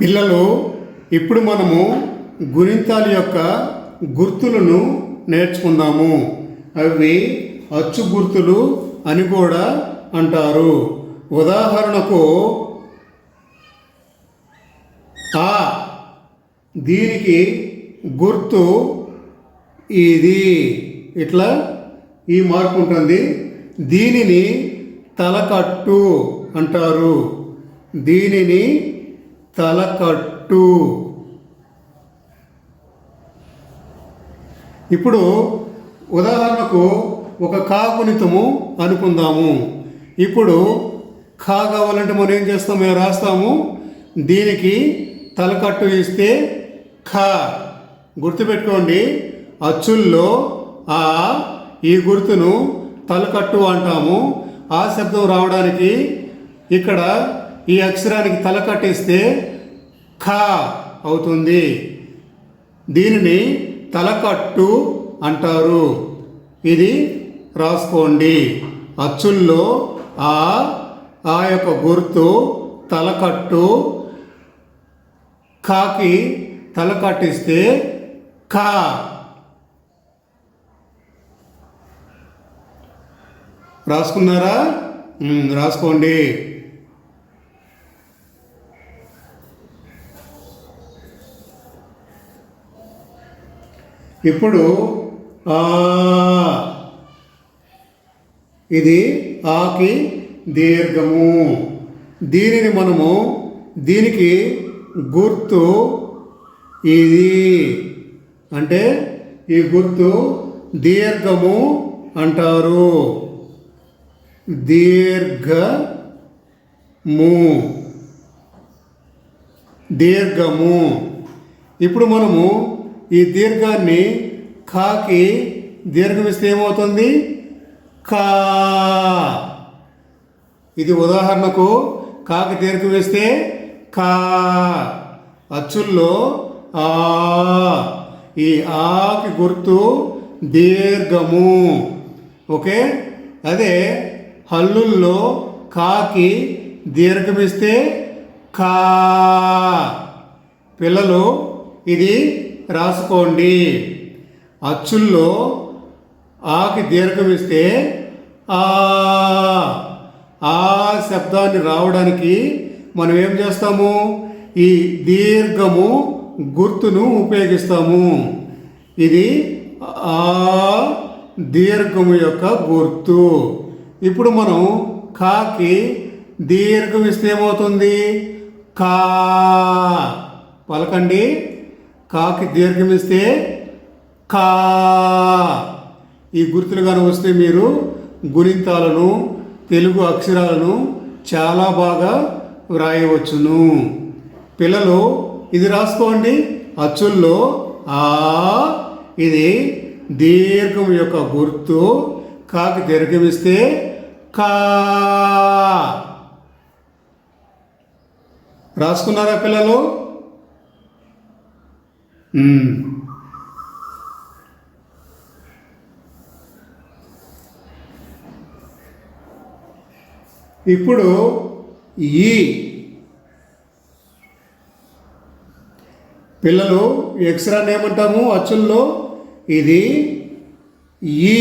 పిల్లలు, ఇప్పుడు మనము గుణింతాల యొక్క గుర్తులను నేర్చుకుందాము. అవి అచ్చు గుర్తులు అని కూడా అంటారు. ఉదాహరణకు ఆ, దీనికి గుర్తు ఇది, ఇట్లా ఈ మార్పు ఉంటుంది. దీనిని తలకట్టు అంటారు. దీనిని తలకట్టు. ఇప్పుడు ఉదాహరణకు ఒక కా గుణితము అనుకుందాము. ఇప్పుడు ఖా కావాలంటే మనం ఏం చేస్తాము? మేము రాస్తాము. దీనికి తలకట్టు ఇస్తే ఖా. గుర్తుపెట్టుకోండి, అచ్చుల్లో ఆ ఈ గుర్తును తలకట్టు అంటాము. ఆ శబ్దం రావడానికి ఇక్కడ ఈ అక్షరానికి తలకట్టిస్తే ఖా అవుతుంది. దీనిని తలకట్టు అంటారు. ఇది రాసుకోండి. అచ్చుల్లో ఆ యొక్క గుర్తు తలకట్టు. కాకి తలకట్టిస్తే ఖా. రాసుకున్నారా? రాసుకోండి. ఇప్పుడు ఇది ఆకి దీర్ఘము. దీనిని మనము దీనికి గుర్తు ఇది, అంటే ఈ గుర్తు దీర్ఘము అంటారు. దీర్ఘము. ఇప్పుడు మనము ఈ దీర్ఘాన్ని ఖాకి దీర్ఘం ఇస్తే ఏమవుతుంది? కా. ఇది ఉదాహరణకు కాకి దీర్ఘం వేస్తే కా. అచ్చుల్లో ఈ ఆకి గుర్తు దీర్ఘము. ఓకే. అదే హల్లుల్లో కాకి దీర్ఘమిస్తే కా. పిల్లలు, ఇది రాసుకోండి. అచ్చుల్లో ఆకి దీర్ఘమిస్తే ఆ శబ్దాన్ని రావడానికి మనం ఏం చేస్తాము? ఈ దీర్ఘము గుర్తును ఉపయోగిస్తాము. ఇది ఆ దీర్ఘము యొక్క గుర్తు. ఇప్పుడు మనం కాకి దీర్ఘం ఇస్తే ఏమవుతుంది? కా. పలకండి. కాకి దీర్ఘం ఇస్తే కా. ఈ గుర్తులు కానీ వస్తే మీరు గుణింతాలను, తెలుగు అక్షరాలను చాలా బాగా వ్రాయవచ్చును. పిల్లలు, ఇది రాసుకోండి. అచ్చుల్లో ఇది దీర్ఘం యొక్క గుర్తు. కాకి దీర్ఘమిస్తే కా. రాసుకున్నారా పిల్లలు? ఇప్పుడు ఈ పిల్లలు అక్షరాన్ని ఏమంటాము? అచ్చుల్లో ఇది ఈ.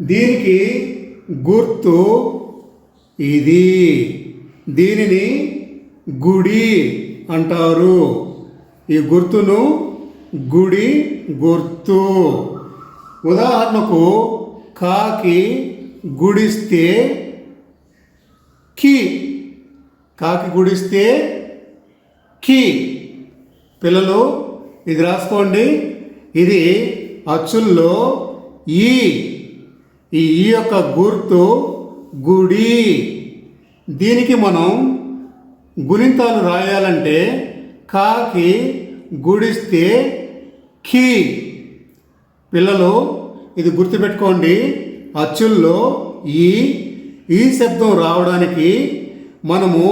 దీనికి గుర్తు ఇది. దీనిని గుడి అంటారు. ఈ గుర్తును గుడి గుర్తు. ఉదాహరణకు కాకి గుడిస్తే కి. కాకి గుడిస్తే కి. పిల్లలు, ఇది రాసుకోండి. ఇది అచ్చుల్లో ఈ యొక్క గుర్తు గుడి. దీనికి మనం గుణింతాలు రాయాలంటే కాకి గుడిస్తే ఖీ. పిల్లలు, ఇది గుర్తుపెట్టుకోండి. అచ్చుల్లో ఈ శబ్దం రావడానికి మనము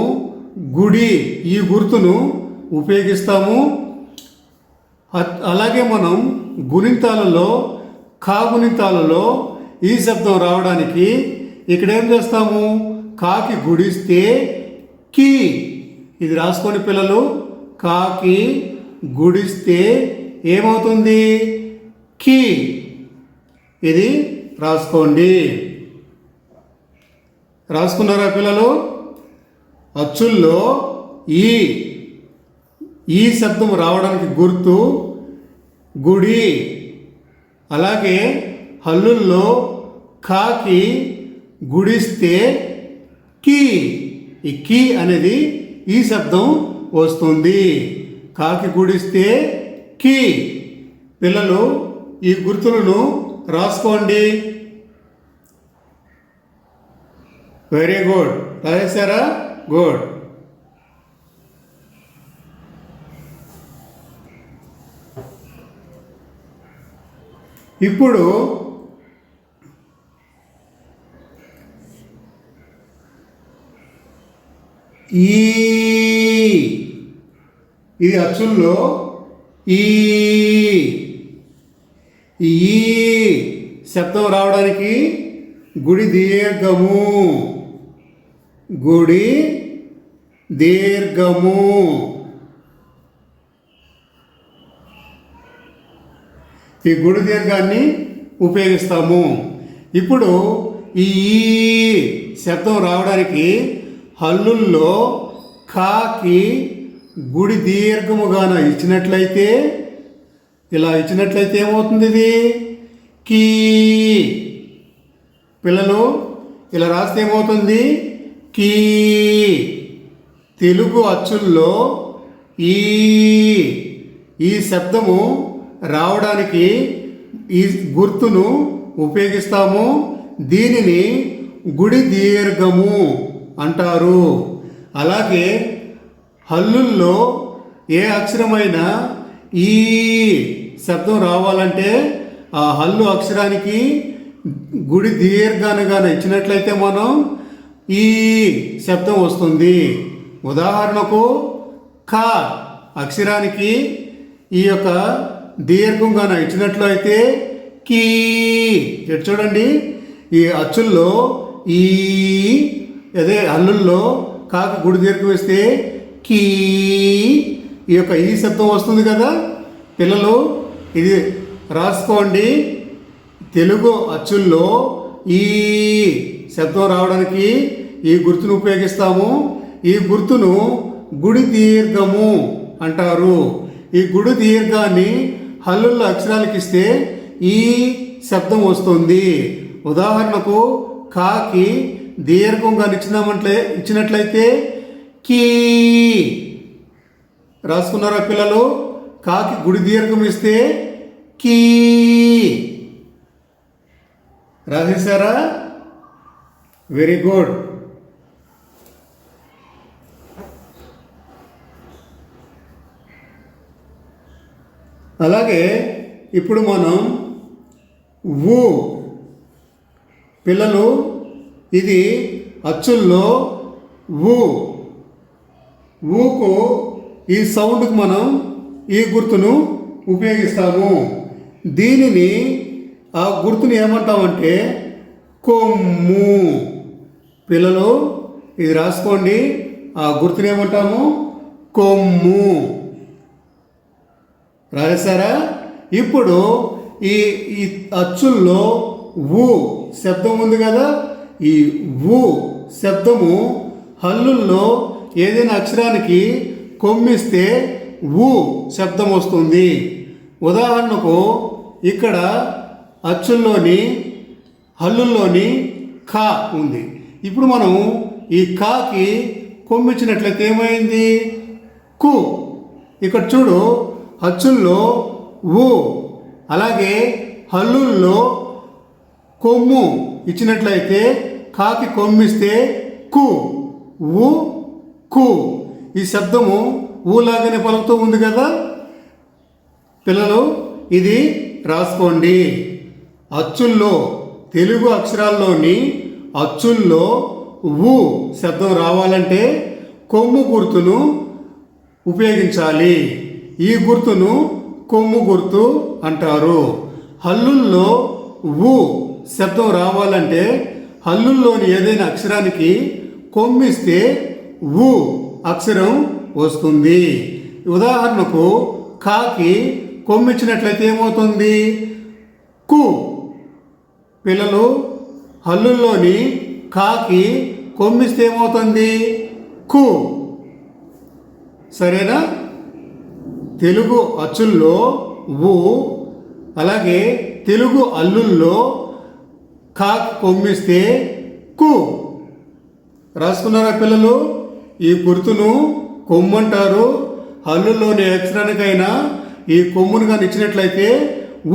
గుడి ఈ గుర్తును ఉపయోగిస్తాము. అలాగే మనం గుణింతాలలో కా గుణింతాలలో ఈ శబ్దం రావడానికి ఇక్కడ ఏం చేస్తాము? కాకి గుడిస్తే కి. ఇది రాసుకోండి పిల్లలు. కాకి గుడిస్తే ఏమవుతుంది? కి. ఇది రాసుకోండి. రాసుకున్నారా పిల్లలు? అచ్చుల్లో ఈ శబ్దం రావడానికి గుర్తు గుడి. అలాగే హల్లుల్లో కాకి గుడిస్తే కి. ఈ కి అనేది ఈ శబ్దం వస్తుంది. కాకి గుడిస్తే కి. పిల్లలు ఈ గుర్తులను రాసుకోండి. Very good. రాసేసారా? గుడ్. ఇప్పుడు ఇది అచ్చుల్లో ఈ శబ్దం రావడానికి గుడి దీర్ఘము. గుడి దీర్ఘము. ఈ గుడి దీర్ఘాన్ని ఉపయోగిస్తాము. ఇప్పుడు ఈ శబ్దం రావడానికి హల్లుల్లో కాకి గుడి దీర్ఘముగాన ఇచ్చినట్లయితే, ఇలా ఇచ్చినట్లయితే ఏమవుతుంది? ఇది కీ. పిల్లలు ఇలా రాస్తే ఏమవుతుంది? కీ. తెలుగు అచ్చుల్లో ఈ శబ్దము రావడానికి ఈ గుర్తును ఉపయోగిస్తాము. దీనిని గుడి దీర్ఘము అంటారు. అలాగే హల్లుల్లో ఏ అక్షరమైనా ఈ శబ్దం రావాలంటే ఆ హల్లు అక్షరానికి గుడి దీర్ఘానుగా ఇచ్చినట్లయితే మనం ఈ శబ్దం వస్తుంది. ఉదాహరణకు క అక్షరానికి ఈ యొక్క దీర్ఘంగా ఇచ్చినట్లయితే కీ. ఇటు చూడండి, ఈ అచ్చుల్లో అదే హల్లుల్లో కాకి గుడి దీర్ఘం వేస్తే కీ. ఈ యొక్క ఈ శబ్దం వస్తుంది కదా పిల్లలు. ఇది రాసుకోండి. తెలుగు అచ్చుల్లో ఈ శబ్దం రావడానికి ఈ గుర్తును ఉపయోగిస్తాము. ఈ గుర్తును గుడి దీర్ఘము అంటారు. ఈ గుడి దీర్ఘాన్ని హల్లుల్లో అక్షరాలకు ఇస్తే ఈ శబ్దం వస్తుంది. ఉదాహరణకు కాకి దీర్ఘంగా ఇచ్చినట్లయితే కీ. రాసుకున్నారా పిల్లలు? కాకి గుడి దీర్ఘం ఇస్తే కీ. రాసేసారా? Very good. అలాగే ఇప్పుడు మనం ఊ. పిల్లలు ఇది అచ్చుల్లో ఊకు ఈ సౌండ్కి మనం ఈ గుర్తును ఉపయోగిస్తాము. దీనిని ఆ గుర్తుని ఏమంటామంటే కొమ్ము. పిల్లలు ఇది రాసుకోండి. ఆ గుర్తుని ఏమంటాము? కొమ్ము. రాసారా? ఇప్పుడు ఈ అచ్చుల్లో ఊ శబ్దం ఉంది కదా, ఈ ఊ శబ్దము హల్లుల్లో ఏదైనా అక్షరానికి కొమ్మిస్తే ఊ శబ్దం వస్తుంది. ఉదాహరణకు ఇక్కడ అచ్చుల్లోని హల్లుల్లోని ఖా ఉంది. ఇప్పుడు మనం ఈ ఖాకి కొమ్మిచ్చినట్లయితే ఏమైంది? కు. ఇక్కడ చూడు, అచ్చుల్లో ఊ, అలాగే హల్లుల్లో కొమ్ము ఇచ్చినట్లయితే కాకి కొమ్మిస్తే కు. ఊ కు. ఈ శబ్దము ఊలాగానే పలుకుతూ ఉంది కదా పిల్లలు. ఇది రాసుకోండి. అచ్చుల్లో తెలుగు అక్షరాల్లోని అచ్చుల్లో ఊ శబ్దం రావాలంటే కొమ్ము గుర్తును ఉపయోగించాలి. ఈ గుర్తును కొమ్ము గుర్తు అంటారు. హల్లుల్లో ఊ శబ్దం రావాలంటే హల్లుల్లోని ఏదైనా అక్షరానికి కొమ్మిస్తే ఊ అక్షరం వస్తుంది. ఉదాహరణకు కాకి కొమ్మిచ్చినట్లయితే ఏమవుతుంది? కు. పిల్లలు, హల్లుల్లోని కాకి కొమ్మిస్తే ఏమవుతుంది? కు. సరేనా? తెలుగు అచ్చుల్లో ఊ, అలాగే తెలుగు హల్లుల్లో కాకి కొమ్మిస్తే కు. రాసుకున్నారా పిల్లలు? ఈ గుర్తును కొమ్ము అంటారు. హల్లుల్లోని అక్షరానికైనా ఈ కొమ్మును కానీ ఇచ్చినట్లయితే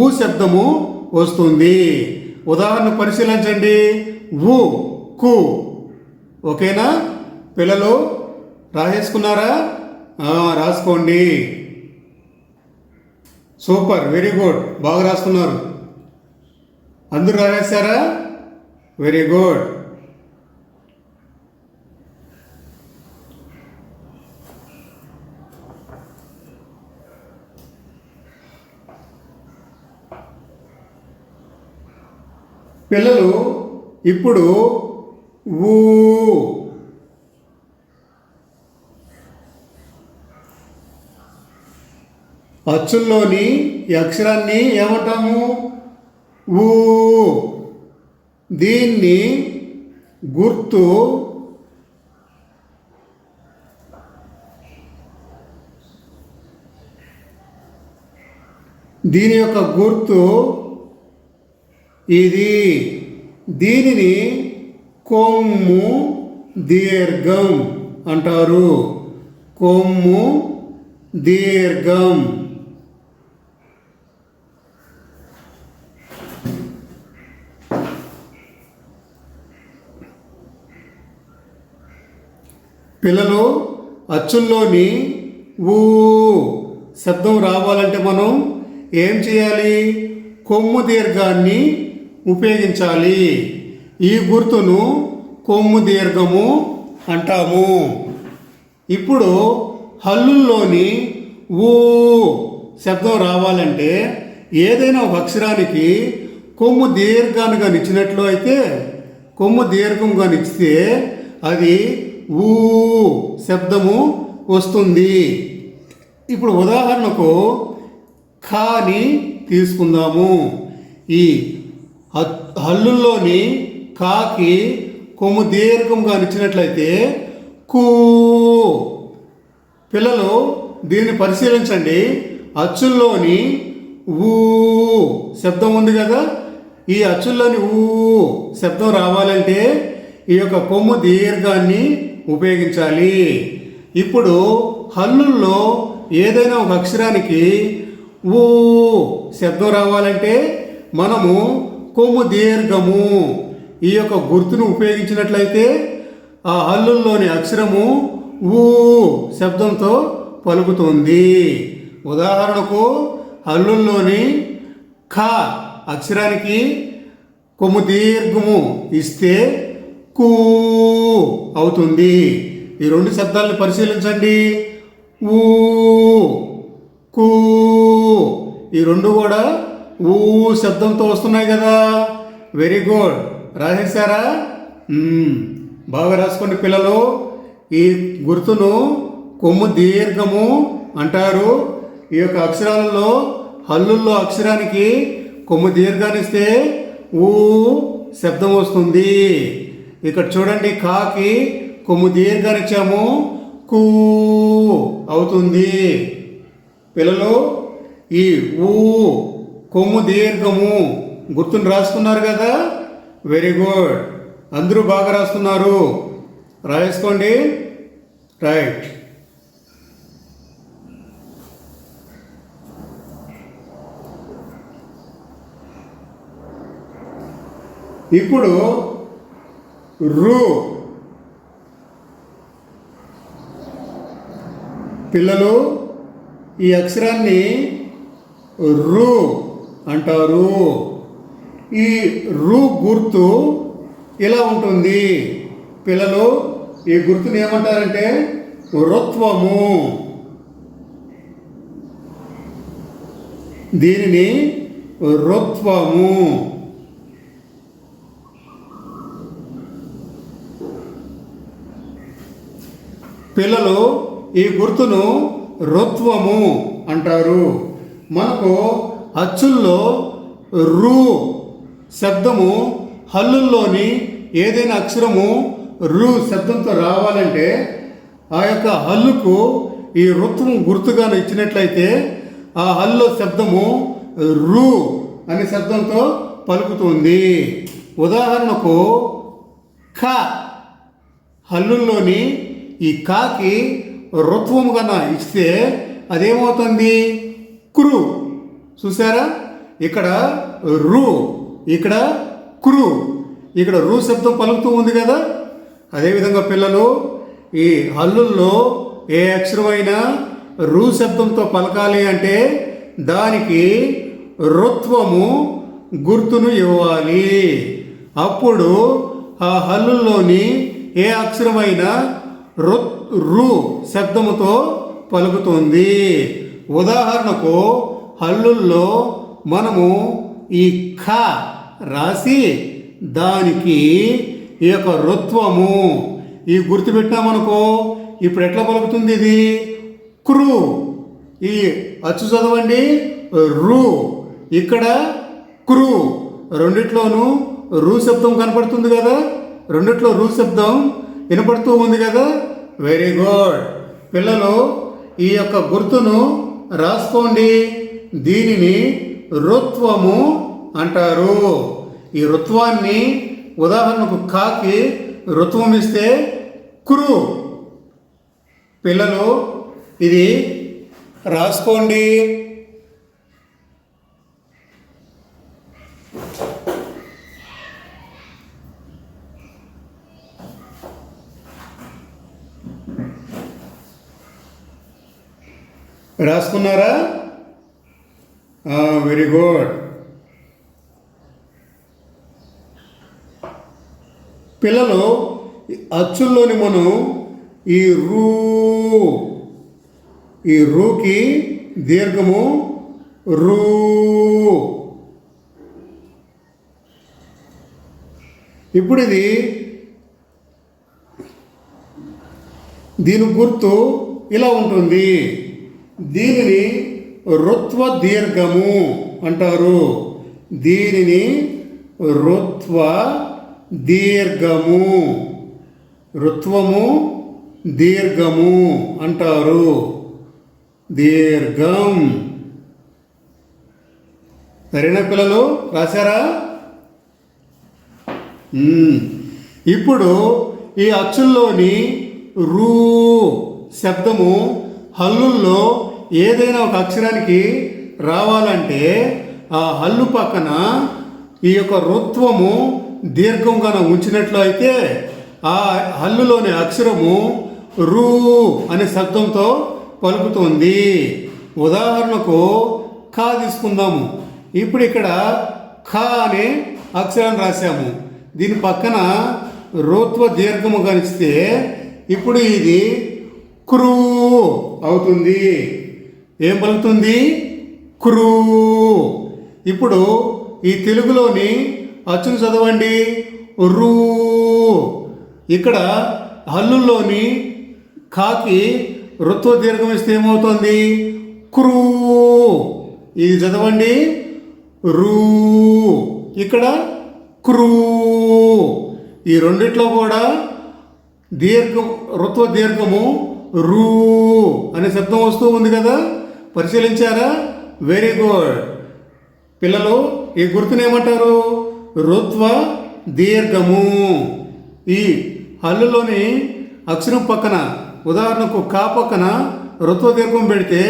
ఊ శబ్దము వస్తుంది. ఉదాహరణ పరిశీలించండి. ఊ, కు. ఓకేనా పిల్లలు? రాసేసుకున్నారా? రాసుకోండి. సూపర్, వెరీ గుడ్, బాగా రాస్తున్నారు. అందరూ రాసేసారా? Very good. పిల్లలు, ఇప్పుడు ఊ, అచ్చుల్లోని ఈ అక్షరాన్ని ఏమంటాము? ఊ. దీన్ని గుర్తు దీని యొక్క గుర్తు ఇది. దీనిని కొమ్ము దీర్ఘం అంటారు. కొమ్ము దీర్ఘం. పిల్లలు, అచ్చుల్లోని ఊ శబ్దం రావాలంటే మనం ఏం చేయాలి? కొమ్ము దీర్ఘాన్ని ఉపయోగించాలి. ఈ గుర్తును కొమ్ము దీర్ఘము అంటాము. ఇప్పుడు హల్లుల్లోని ఊ శబ్దం రావాలంటే ఏదైనా ఒక అక్షరానికి కొమ్ము దీర్ఘాన్ని కానీ ఇచ్చినట్లు అయితే, కొమ్ము దీర్ఘం కానీ ఇస్తే అది ఊ శబ్దము వస్తుంది. ఇప్పుడు ఉదాహరణకు ఖాని తీసుకుందాము. ఈ హల్లుల్లోని కాకి కొమ్ము దీర్ఘంగా ఇచ్చినట్లయితే కూ. పిల్లలు, దీన్ని పరిశీలించండి. అచ్చుల్లోని ఊ శబ్దం ఉంది కదా, ఈ అచ్చుల్లోని ఊ శబ్దం రావాలంటే ఈ యొక్క కొమ్ము దీర్ఘాన్ని ఉపయోగించాలి. ఇప్పుడు హల్లుల్లో ఏదైనా ఒక అక్షరానికి ఊ శబ్దం రావాలంటే మనము కొమ్ము దీర్ఘము ఈ యొక్క గుర్తును ఉపయోగించినట్లయితే ఆ హల్లుల్లోని అక్షరము ఊ శబ్దంతో పలుకుతుంది. ఉదాహరణకు హల్లుల్లోని ఖ అక్షరానికి కొమ్ము దీర్ఘము ఇస్తే కూ అవుతుంది. ఈ రెండు శబ్దాలను పరిశీలించండి. ఊ, కూ, ఈ రెండు కూడా ఊ శబ్దంతో వస్తున్నాయి కదా. వెరీ గుడ్, రాసేసారా? బాగా రాసుకోండి పిల్లలు. ఈ గుర్తును కొమ్ము దీర్ఘము అంటారు. ఈ యొక్క అక్షరాలలో హల్లుల్లో అక్షరానికి కొమ్ము దీర్ఘాన్ని ఇస్తే ఊ శబ్దం వస్తుంది. ఇక్కడ చూడండి, కాకి కొమ్ము దీర్ఘాన్ని ఇచ్చాము, కూ అవుతుంది. పిల్లలు, ఈ ఊ కొమ్ము దీర్ఘము గుర్తును రాసుకున్నారు కదా. వెరీ గుడ్, అందరూ బాగా రాస్తున్నారు. రాసుకోండి. రైట్. ఇప్పుడు రు. పిల్లలు, ఈ అక్షరాన్ని రు అంటారు. ఈ రు గుర్తు ఇలా ఉంటుంది. పిల్లలు, ఈ గుర్తుని ఏమంటారంటే రుత్వము. దీనిని రుత్వము. పిల్లలు ఈ గుర్తును రుత్వము అంటారు. మనకు అచ్చుల్లో రు శబ్దము హల్లుల్లోని ఏదైనా అక్షరము రు శబ్దంతో రావాలంటే ఆ యొక్క హల్లుకు ఈ రుత్వం గుర్తుగా ఇచ్చినట్లయితే ఆ హల్లు శబ్దము రు అనే శబ్దంతో పలుకుతుంది. ఉదాహరణకు ఖ హల్లుల్లోని ఈ కాకి రుత్వం కన్నా ఇస్తే అదేమవుతుంది? కురు. చూసారా? ఇక్కడ రు, ఇక్కడ కురు, ఇక్కడ రు శబ్దం పలుకుతూ ఉంది కదా. అదేవిధంగా పిల్లలు ఈ హల్లుల్లో ఏ అక్షరమైనా రు శబ్దంతో పలకాలి అంటే దానికి రుత్వము గుర్తును ఇవ్వాలి. అప్పుడు ఆ హల్లుల్లోని ఏ అక్షరమైనా రు శబ్దముతో పలుకుతుంది. ఉదాహరణకు హల్లుల్లో మనము ఈ ఖ రాసి దానికి ఈ యొక్క రుత్వము ఈ గుర్తు పెట్టామనుకో ఇప్పుడు ఎట్లా పలుకుతుంది? ఇది క్రు. ఈ అచ్చు చదవండి రు, ఇక్కడ క్రు. రెండిట్లోనూ రు శబ్దం కనపడుతుంది కదా, రెండిట్లో రు శబ్దం వినపడుతూ ఉంది కదా. వెరీ గుడ్ పిల్లలు, ఈ యొక్క గుర్తును రాసుకోండి. దీనిని రుత్వము అంటారు. ఈ రుత్వాన్ని ఉదాహరణకు కాకి రుత్వం ఇస్తే కురు. పిల్లలు ఇది రాసుకోండి. రాసుకున్నారా? Very good. పిల్లలు అచ్చుల్లోని మనం ఈ రూకి దీర్ఘము రూ. ఇప్పుడు ఇది దీని గుర్తు ఇలా ఉంటుంది. దీనిని రుత్వ దీర్ఘము అంటారు. దీనిని రుత్వ దీర్ఘము, రుత్వము దీర్ఘము అంటారు. దీర్ఘం. సరేనా పిల్లలు? రాశారా? ఇప్పుడు ఈ అచ్చుల్లోని రూ శబ్దము హల్లుల్లో ఏదైనా ఒక అక్షరానికి రావాలంటే ఆ హల్లు పక్కన ఈ యొక్క రుత్వము దీర్ఘంగా ఉంచినట్లు అయితే ఆ హల్లులోని అక్షరము రూ అనే శబ్దంతో పలుకుతుంది. ఉదాహరణకు ఖ తీసుకుందాము. ఇప్పుడు ఇక్కడ ఖ అనే అక్షరాన్ని రాశాము. దీని పక్కన రుత్వ దీర్ఘము గణిస్తే ఇప్పుడు ఇది క్రూ అవుతుంది. ఏం పలుకుతుంది? క్రూ. ఇప్పుడు ఈ తెలుగులోని అచ్చును చదవండి రూ. ఇక్కడ హల్లుల్లోని ఖాకి రుత్వ దీర్ఘం ఇస్తే ఏమవుతుంది? క్రూ. ఇది చదవండి రూ. ఇక్కడ క్రూ. ఈ రెండిట్లో కూడా దీర్ఘం రుత్వ దీర్ఘము రూ అనే శబ్దం వస్తూ ఉంది కదా. పరిశీలించారా? వెరీ గుడ్ పిల్లలు. ఈ గుర్తునేమంటారు? రుత్వ దీర్ఘము. ఈ హల్లులోని అక్షరం పక్కన ఉదాహరణకు కా పక్కన రుత్వ దీర్ఘం పెడితే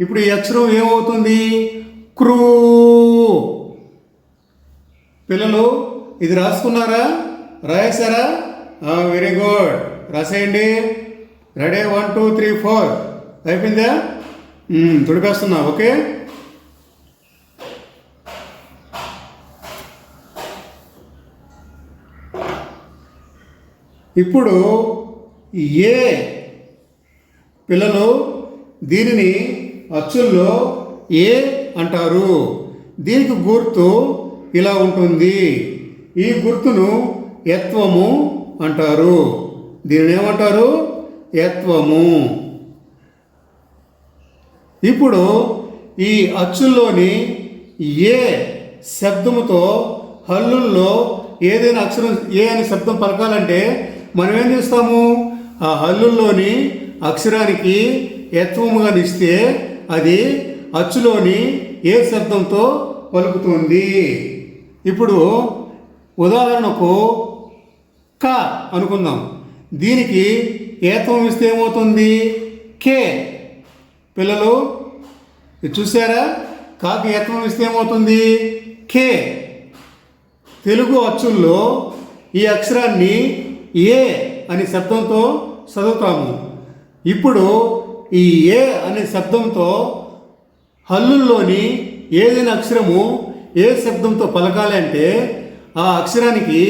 ఇప్పుడు ఈ అక్షరం ఏమవుతుంది? క్రూ. పిల్లలు ఇది రాసుకున్నారా? రాయేశారా? Very good. రాసేయండి. రెడీ 1 2 3 4 అయిపోయిందా? తుడిపేస్తున్నా. ఓకే. ఇప్పుడు ఏ పిల్లలు దీనిని అచ్చుల్లో ఏ అంటారు. దీనికి గుర్తు ఇలా ఉంటుంది. ఈ గుర్తును యత్వము అంటారు. దీనిని ఏమంటారు? యత్వము. ఇప్పుడు ఈ అచ్చుల్లోని ఏ శబ్దముతో హల్లుల్లో ఏదైనా అక్షరం ఏ అనే శబ్దం పలకాలంటే మనం ఏం చేస్తాము, ఆ హల్లుల్లోని అక్షరానికి యత్వముగా ఇస్తే అది అచ్చులోని ఏ శబ్దంతో పలుకుతుంది. ఇప్పుడు ఉదాహరణకు క అనుకుందాం. దీనికి ఏత్వం ఇస్తే ఏమవుతుంది, కే. పిల్లలు ఇది చూసారా, కాకి ఏత్వం ఇస్తే ఏమవుతుంది, కే. తెలుగు అచ్చుల్లో ఈ అక్షరాన్ని ఏ అనే శబ్దంతో చదువుతాము. ఇప్పుడు ఈ ఏ అనే శబ్దంతో హల్లుల్లోని ఏదైనా అక్షరము ఏ శబ్దంతో పలకాలి అంటే ఆ అక్షరానికి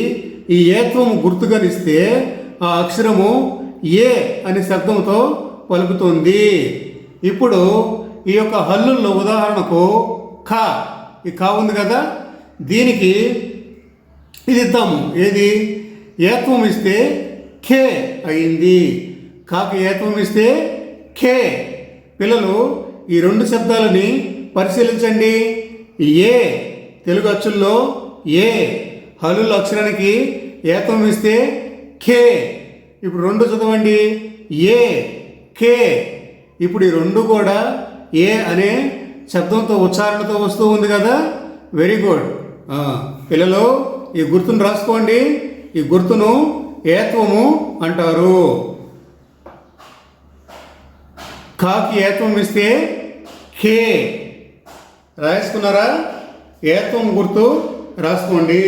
ఈ ఏత్వము గుర్తుగానిస్తే ఆ అక్షరము ఏ అనే శబ్దంతో పలుకుతుంది. ఇప్పుడు ఈ యొక్క హల్లుల్లో ఉదాహరణకు ఖ, ఈ ఖ ఉంది కదా, దీనికి ఇది ఇద్దాము. ఏది ఏత్వం ఇస్తే ఖే అయింది. కాకి ఏత్వం ఇస్తే ఖే. పిల్లలు ఈ రెండు శబ్దాలని పరిశీలించండి. ఏ తెలుగు అచ్చుల్లో ఏ, హల్లుల అక్షరానికి ఏత్వం ఇస్తే ఖే. ఇప్పుడు రెండు చదవండి, ఏ ఖే. ఇప్పుడు ఈ రెండు కూడా ఏ అనే శబ్దంతో ఉచ్చారణతో వస్తూ ఉంది కదా. Very good. పిల్లలు ఈ గుర్తును రాసుకోండి. ఈ గుర్తును ఏత్వము అంటారు. కాకి ఏత్వం ఇస్తే ఖే. రాసుకున్నారా? ఏత్వం గుర్తు రాసుకోండి.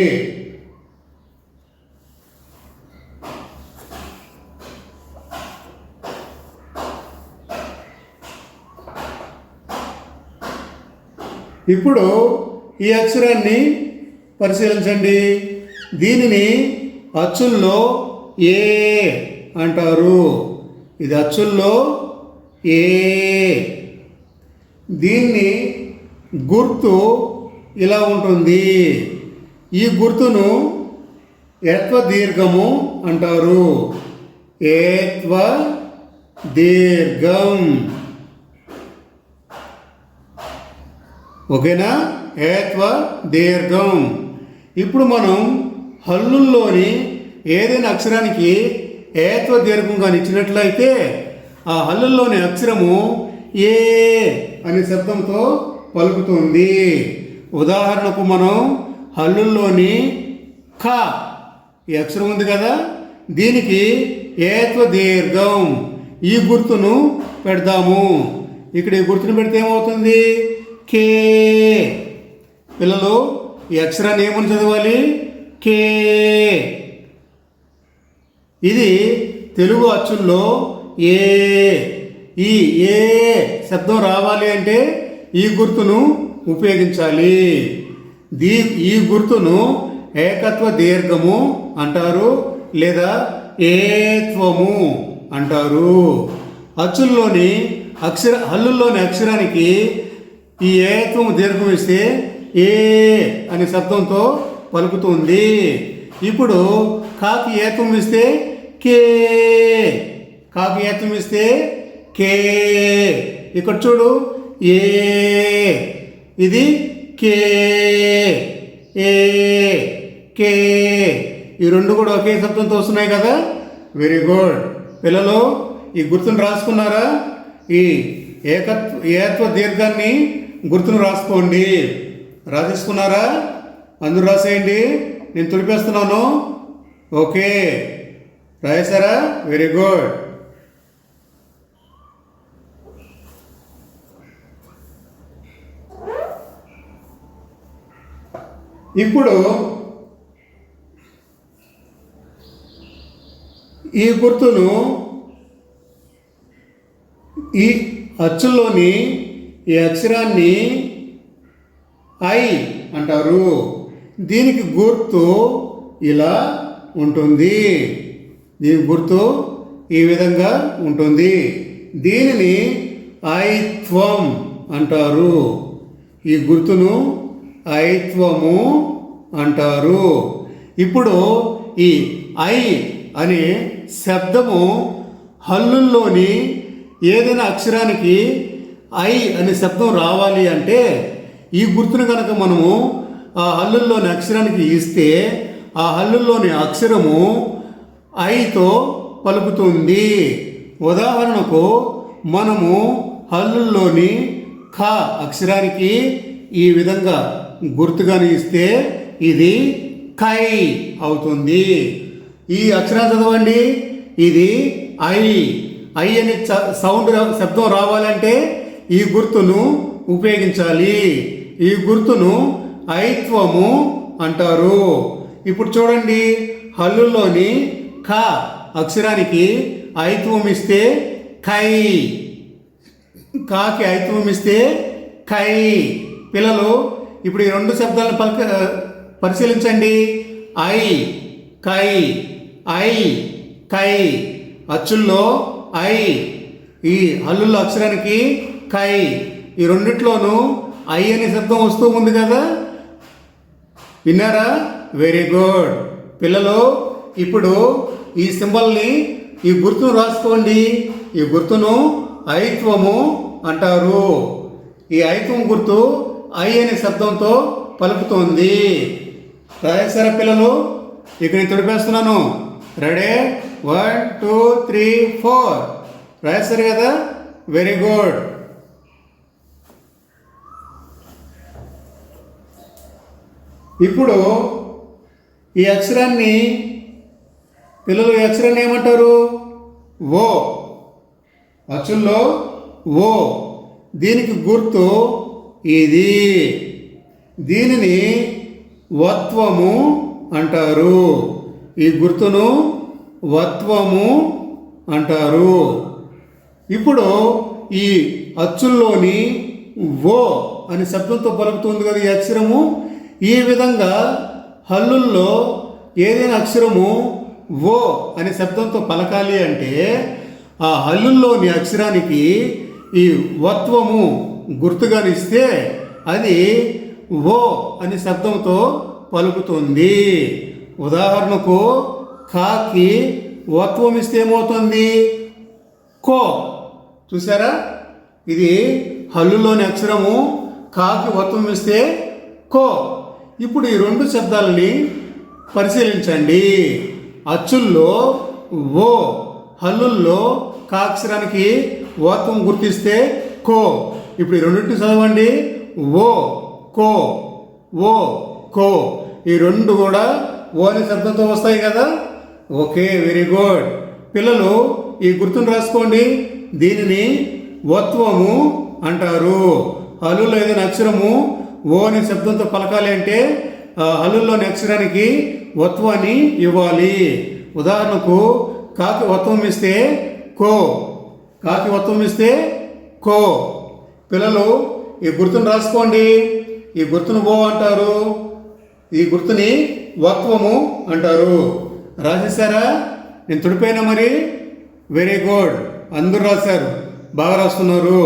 ఇప్పుడు ఈ అక్షరాన్ని పరిశీలించండి. దీనిని అచ్చుల్లో ఏ అంటారు. ఇది అచ్చుల్లో ఏ. దీన్ని గుర్తు ఇలా ఉంటుంది. ఈ గుర్తును ఏత్వ దీర్ఘము అంటారు. ఏత్వ దీర్ఘం. ఓకేనా? ఏత్వ దీర్ఘం. ఇప్పుడు మనం హల్లుల్లోని ఏదైనా అక్షరానికి ఏత్వ దీర్ఘంగా ఇచ్చినట్లయితే ఆ హల్లుల్లోని అక్షరము ఏ అనే శబ్దంతో పలుకుతుంది. ఉదాహరణకు మనం హల్లుల్లోని ఖ ఈ అక్షరం ఉంది కదా, దీనికి ఏత్వ దీర్ఘం ఈ గుర్తును పెడదాము. ఇక్కడ ఈ గుర్తును పెడితే ఏమవుతుంది, కే. పిల్లలు ఈ అక్షరాన్ని ఏమని చదవాలి, కే. ఇది తెలుగు అచ్చుల్లో ఏ. ఈ ఏ శబ్దం రావాలి అంటే ఈ గుర్తును ఉపయోగించాలి. ఈ గుర్తును ఏకత్వ దీర్ఘము అంటారు లేదా ఏత్వము అంటారు. అచ్చుల్లోని హల్లుల్లోని అక్షరానికి ఈ ఏత్వము దీర్ఘం ఇస్తే ఏ అనే శబ్దంతో పలుకుతుంది. ఇప్పుడు కాకి ఏత్వం ఇస్తే కే. కాకి ఏత్వం ఇస్తే కే. ఇక్కడ చూడు, ఏ. ఇది కే. ఏ కే. ఈ రెండు కూడా ఒకే శబ్దంతో వస్తున్నాయి కదా. Very good. పిల్లలు ఈ గుర్తును రాసుకున్నారా? ఈ ఏత్వ దీర్ఘాన్ని గుర్తును రాసుకోండి. రాసేసుకున్నారా? అందరూ రాసేయండి. నేను తుడిపేస్తున్నాను. ఓకే, రాసారా? Very good. ఇప్పుడు ఈ గుర్తును ఈ అచ్చుల్లోని ఈ అక్షరాన్ని ఐ అంటారు. దీనికి గుర్తు ఇలా ఉంటుంది. దీని గుర్తు ఈ విధంగా ఉంటుంది. దీనిని ఐత్వం అంటారు. ఈ గుర్తును ఐత్వము అంటారు. ఇప్పుడు ఈ ఐ అనే శబ్దము హల్లుల్లోని ఏదైనా అక్షరానికి ఐ అనే శబ్దం రావాలి అంటే ఈ గుర్తును కనుక మనము ఆ హల్లుల్లోని అక్షరానికి ఇస్తే ఆ హల్లుల్లోని అక్షరము ఐతో పలుకుతుంది. ఉదాహరణకు మనము హల్లుల్లోని ఖ అక్షరానికి ఈ విధంగా గుర్తుగాని ఇస్తే ఇది ఖై అవుతుంది. ఈ అక్షరాన్ని చదవండి. ఇది ఐ. ఐ అనే సౌండ్ శబ్దం రావాలంటే ఈ గుర్తును ఉపయోగించాలి. ఈ గుర్తును ఐత్వము అంటారు. ఇప్పుడు చూడండి, హల్లుల్లోని ఖ అక్షరానికి ఐత్వం ఇస్తే ఖై, కాకి ఐత్వం ఇస్తే ఖై. పిల్లలు ఇప్పుడు ఈ రెండు శబ్దాలను పరిశీలించండి. ఐ కై, ఐ కై. అచ్చుల్లో ఐ, ఈ హల్లుల్లో అక్షరానికి కై. ఈ రెండిట్లోనూ ఐ అనే శబ్దం వస్తూ ఉంది కదా, విన్నారా? Very good. పిల్లలు ఇప్పుడు ఈ సింబల్ని, ఈ గుర్తును రాసుకోండి. ఈ గుర్తును ఐత్వము అంటారు. ఈ ఐత్వం గుర్తు ఐ అనే శబ్దంతో పలుకుతోంది. రాసేసారా పిల్లలు? ఇక్కడ నేను తొడిపేస్తున్నాను. రెడీ? 1 2 3 4 రాసేసారు కదా? Very good. ఇప్పుడు ఈ అక్షరాన్ని పిల్లలు ఈ అక్షరాన్ని ఏమంటారు? ఓ. అచ్చుల్లో ఓ. దీనికి గుర్తు ఇది. దీనిని వత్వము అంటారు. ఈ గుర్తును వత్వము అంటారు. ఇప్పుడు ఈ అచ్చుల్లోని ఓ అనే శబ్దంతో పలుకుతుంది కదా ఈ అక్షరము. ఈ విధంగా హల్లుల్లో ఏదైనా అక్షరము ఓ అనే శబ్దంతో పలకాలి అంటే ఆ హల్లుల్లోని అక్షరానికి ఈ వత్వము గుర్తుగానిస్తే అది ఓ అనే శబ్దంతో పలుకుతుంది. ఉదాహరణకు కాకి వత్వం ఇస్తే ఏమవుతుంది? కో. చూసారా? ఇది హల్లులోని అక్షరము. కాకి వత్వం ఇస్తే కో. ఇప్పుడు ఈ రెండు శబ్దాలని పరిశీలించండి. అచ్చుల్లో ఓ, హల్లుల్లో కా అక్షరానికి వత్వం గుర్తిస్తే కో. ఇప్పుడు ఈ రెండింటిని చదవండి. ఓ కో, ఓ కో. ఈ రెండు కూడా ఓ అనే శబ్దంతో వస్తాయి కదా. Okay, very good. పిల్లలు ఈ గుర్తును రాసుకోండి. దీనిని వత్వము అంటారు. హల్లులో ఏదైనా అక్షరము ఓ అనే శబ్దంతో పలకాలి అంటే హల్లుల్లోని అక్షరానికి వత్వాన్ని ఇవ్వాలి. ఉదాహరణకు కాకి వత్వం ఇస్తే కో, కాకి వత్వం ఇస్తే కో. పిల్లలు ఈ గుర్తును రాసుకోండి. ఈ గుర్తును ఓ అంటారు, ఈ గుర్తుని వత్వము అంటారు. రాసేసారా? నేను తుడిపోయినా మరి? Very good. అందరూ రాశారు, బాగా రాస్తున్నారు.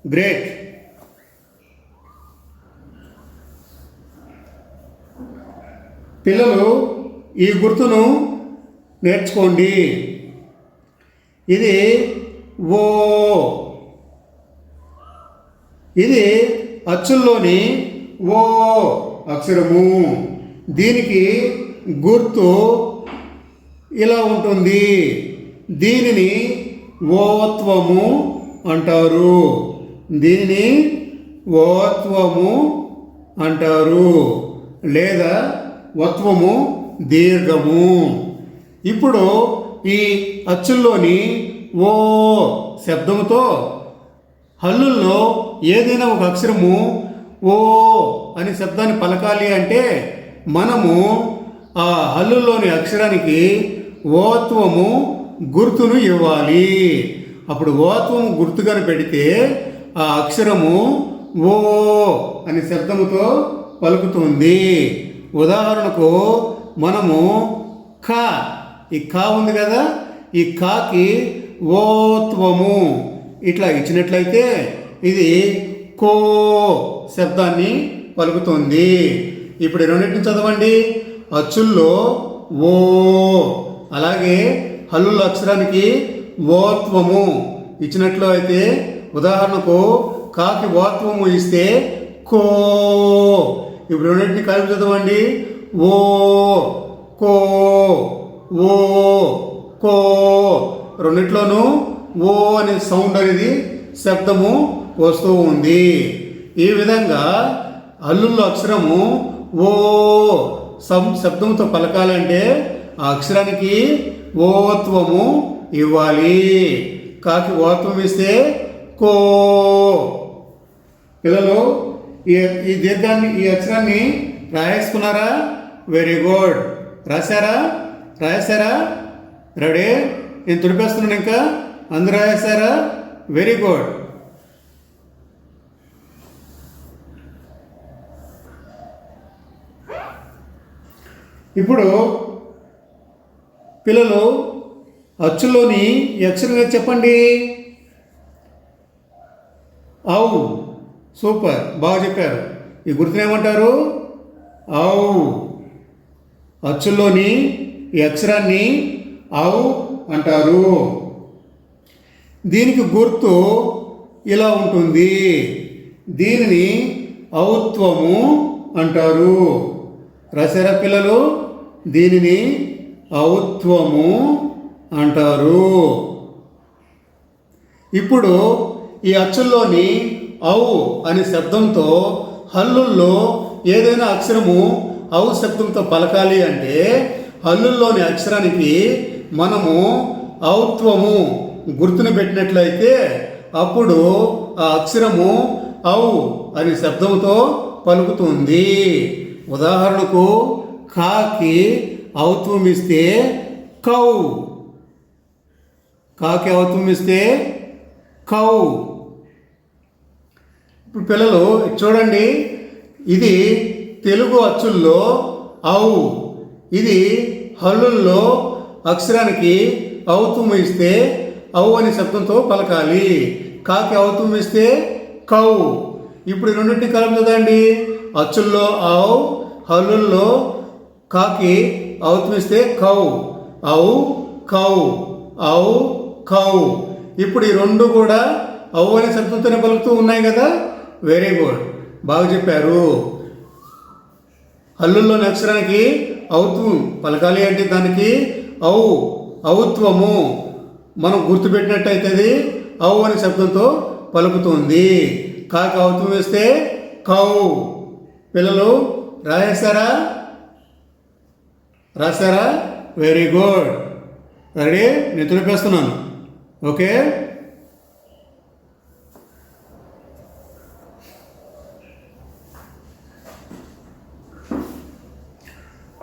గ్రేట్. పిల్లలు ఈ గుర్తును నేర్చుకోండి. ఇది ఓ. ఇది అచ్చుల్లోని ఓ అక్షరము. దీనికి గుర్తు ఇలా ఉంటుంది. దీనిని ఓత్వము అంటారు. దీనిని ఓత్వము అంటారు, లేదా వత్వము దీర్ఘము. ఇప్పుడు ఈ అచ్చుల్లోని ఓ శబ్దముతో హల్లుల్లో ఏదైనా ఒక అక్షరము ఓ అనే శబ్దాన్ని పలకాలి అంటే మనము ఆ హల్లుల్లోని అక్షరానికి ఓత్వము గుర్తును ఇవ్వాలి. అప్పుడు ఓత్వము గుర్తుగానే పెడితే ఆ అక్షరము ఓ అనే శబ్దముతో పలుకుతుంది. ఉదాహరణకు మనము ఖ, ఈ ఖ ఉంది కదా, ఈ ఖకి ఓత్వము ఇట్లా ఇచ్చినట్లయితే ఇది కో శబ్దాన్ని పలుకుతుంది. ఇప్పుడు రెండింటిని చదవండి. అచ్చుల్లో ఓ, అలాగే హల్లుల అక్షరానికి ఓత్వము ఇచ్చినట్లు అయితే ఉదాహరణకు కాకి ఓత్వము ఇస్తే కో. ఇప్పుడు రెండింటిని కలిపి చదవండి. ఓ కో ఓ కో. రెండిట్లోనూ ఓ అనే సౌండ్ అనేది శబ్దము వస్తూ ఉంది. ఈ విధంగా హల్లుల్లో అక్షరము ఓ శబ్దంతో పలకాలంటే ఆ అక్షరానికి ఓత్వము ఇవ్వాలి. కాకి ఓత్వం ఇస్తే కో. పిల్లలు ఈ దీర్ఘాన్ని ఈ అక్షరాన్ని రాయేసుకున్నారా? Very good. రాశారా? రెడీ? నేను తుడిపేస్తున్నాను. ఇంకా అందరూ రాయేశారా? Very good. ఇప్పుడు పిల్లలు అచ్చులోని అక్షరం చెప్పండి. ఔ. సూపర్, బాగా చెప్పారు. ఈ గుర్తునేమంటారు? ఔ. అచ్చుల్లోని ఈ అక్షరాన్ని ఔ అంటారు. దీనికి గుర్తు ఇలా ఉంటుంది. దీనిని ఔత్వము అంటారు. రాశారా పిల్లలు? దీనిని ఔత్వము అంటారు. ఇప్పుడు ఈ అచ్చుల్లోని ఔ అనే శబ్దంతో హల్లుల్లో ఏదైనా అక్షరము ఔ శబ్దంతో పలకాలి అంటే హల్లుల్లోని అక్షరానికి మనము ఔత్వము గుర్తును పెట్టినట్లయితే అప్పుడు ఆ అక్షరము ఔ అనే శబ్దంతో పలుకుతుంది. ఉదాహరణకు కాకి ఔత్వం ఇస్తే కౌ. కాకి ఔత్వం ఇస్తే కౌ. ఇప్పుడు పిల్లలు చూడండి, ఇది తెలుగు అచ్చుల్లో ఔ. ఇది హల్లుల్లో అక్షరానికి ఔత్వం ఇస్తే ఔ అనే శబ్దంతో పలకాలి. కాకి ఔత్వం ఇస్తే కౌ. ఇప్పుడు రెండింటిని కలుపుతుందండి. అచ్చుల్లో ఔ, హల్లుల్లో కాకి ఔత్వం ఇస్తే కౌ. ఔ కౌ ఔ కౌ. ఇప్పుడు ఈ రెండు కూడా ఔ అనే శబ్దంతోనే పలుకుతూ ఉన్నాయి కదా. వెరీ గుడ్, బాగా చెప్పారు. హల్లుల్లోని అక్షరానికి ఔత్వం పలకాలి అంటే దానికి ఔత్వము మనం గుర్తుపెట్టినట్టయితే అది ఔ అనే శబ్దంతో పలుకుతుంది. కాకి ఔత్వం వేస్తే కౌ. పిల్లలు రాశారా? Very good. రెడీ? నేను తుడిపేస్తున్నాను. ఓకే.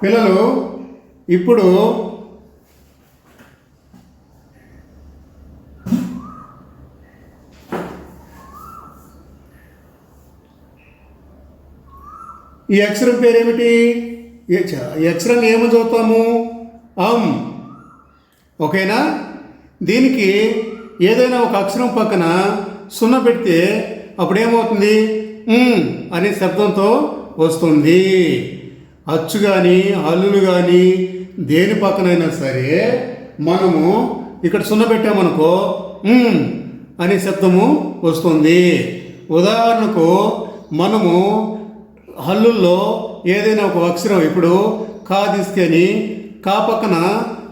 పిల్లలు ఇప్పుడు ఈ అక్షరం పేరేమిటి? ఈ అక్షరాన్ని ఏమని చదువుతాము? ఓకేనా? దీనికి ఏదైనా ఒక అక్షరం పక్కన సున్నా పెడితే అప్పుడేమవుతుంది? అనే శబ్దంతో వస్తుంది. అచ్చు కానీ హల్లులు కానీ దేని పక్కనైనా సరే మనము ఇక్కడ సున్నా పెట్టామనుకో అనే శబ్దము వస్తుంది. ఉదాహరణకు మనము హల్లుల్లో ఏదైనా ఒక అక్షరం ఇప్పుడు కా తీసుకొని కా పక్కన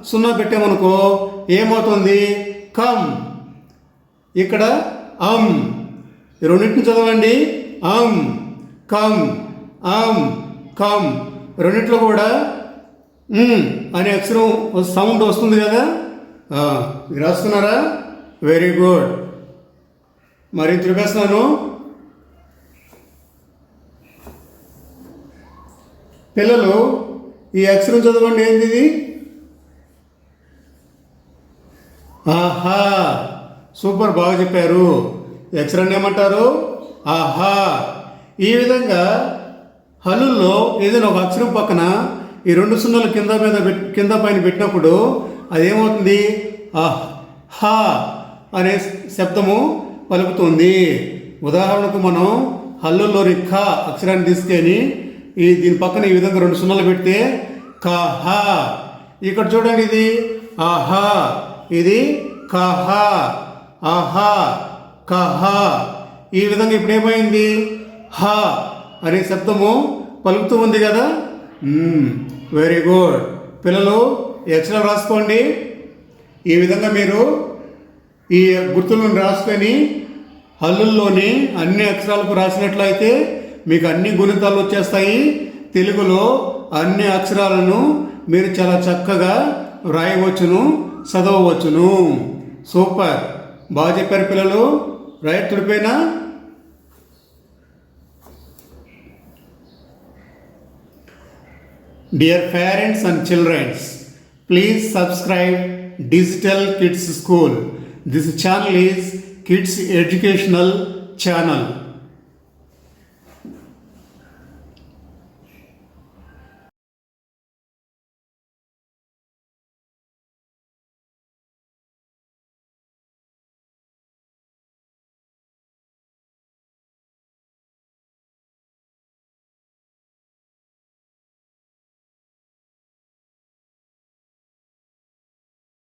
సున్నా పెట్టామనుకో ఏమవుతుంది? కమ్. ఇక్కడ రెండింటిని చదవండి. కమ్ కమ్. రెండిట్లో కూడా అనే అక్షరం సౌండ్ వస్తుంది కదా. రాస్తున్నారా? Very good. మరి తిరిగేస్తున్నాను. పిల్లలు ఈ అక్షరం చదవండి. ఏంది ఇది? ఆహా. సూపర్, బాగా చెప్పారు. ఈ అక్షరాన్ని ఏమంటారు? ఆహా. ఈ విధంగా హల్లుల్లో ఏదైనా ఒక అక్షరం పక్కన ఈ రెండు సున్నాలు కింద పైన పెట్టినప్పుడు అదేమవుతుంది? హా అనే శబ్దము పలుకుతుంది. ఉదాహరణకు మనం హల్లుల్లోని ఖ అక్షరాన్ని తీసుకొని దీని పక్కన ఈ విధంగా రెండు సున్నాలు పెడితే కహ. ఇక్కడ చూడండి, ఇది ఆహా, ఇది కహ, అహ, కహ. ఈ విధంగా ఇప్పుడు ఏమైంది? హ అనే శబ్దము పలుకుతూ ఉంది కదా. Very good. పిల్లలు అక్షరాలు రాసుకోండి. ఈ విధంగా మీరు ఈ గుర్తులను రాసుకొని హల్లుల్లోని అన్ని అక్షరాలకు రాసినట్లయితే మీకు అన్ని గుణితాలు వచ్చేస్తాయి. తెలుగులో అన్ని అక్షరాలను మీరు చాలా చక్కగా రాయవచ్చును, చదవవచ్చును. సూపర్, బాగా చెప్పారు పిల్లలు. Right తుడిపోయినా. Dear parents and children, please subscribe Digital Kids School. This channel is Kids Educational Channel.